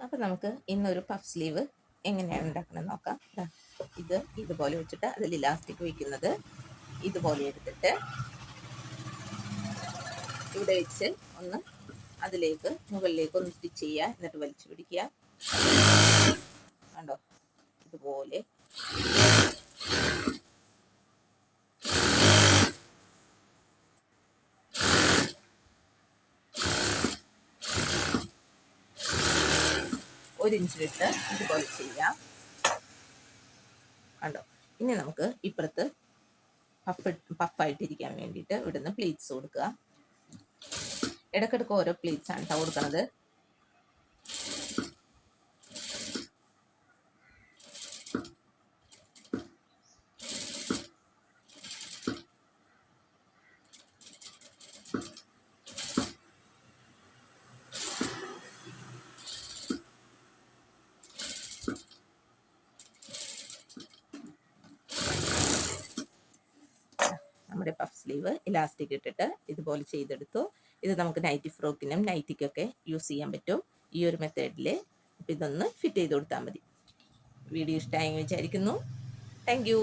അപ്പം നമുക്ക് ഇന്നൊരു പഫ് സ്ലീവ് എങ്ങനെയാണ് ഉണ്ടാക്കുന്നത് നോക്കാം. ഇത് ഇതുപോലെ വെച്ചിട്ട് അതിൽ ഇലാസ്റ്റിക് വയ്ക്കുന്നത് ഇതുപോലെ എടുത്തിട്ട് ഇവിടെ വെച്ച് ഒന്ന് അതിലേക്ക് മുകളിലേക്ക് ഒന്ന് സ്റ്റിച്ച് ചെയ്യുക. എന്നിട്ട് വലിച്ചു പിടിക്കുക. കണ്ടോ, ഇതുപോലെ ഒരു ഇഞ്ചിലിട്ട് ഇതുപോലെ ചെയ്യാം. കണ്ടോ, ഇനി നമുക്ക് ഇപ്പുറത്ത് പഫായിട്ടിരിക്കാൻ വേണ്ടിയിട്ട് ഇവിടുന്ന് പ്ലീറ്റ്സ് കൊടുക്കുക. ഇടയ്ക്കിടയ്ക്ക് ഓരോ പ്ലീറ്റ്സ് ആണ് കേട്ടോ കൊടുക്കുന്നത്. നമ്മുടെ പഫ് സ്ലീവ് ഇലാസ്റ്റിക് ഇട്ടിട്ട് ഇതുപോലെ ചെയ്തെടുത്തു. ഇത് നമുക്ക് നൈറ്റി ഫ്രോക്കിനും നൈറ്റിക്കൊക്കെ യൂസ് ചെയ്യാൻ പറ്റും ഈ ഒരു മെത്തേഡിൽ. അപ്പം ഇതൊന്ന് ഫിറ്റ് ചെയ്ത് കൊടുത്താൽ മതി. വീഡിയോ ഇഷ്ടമായി വിചാരിക്കുന്നു. Thank you.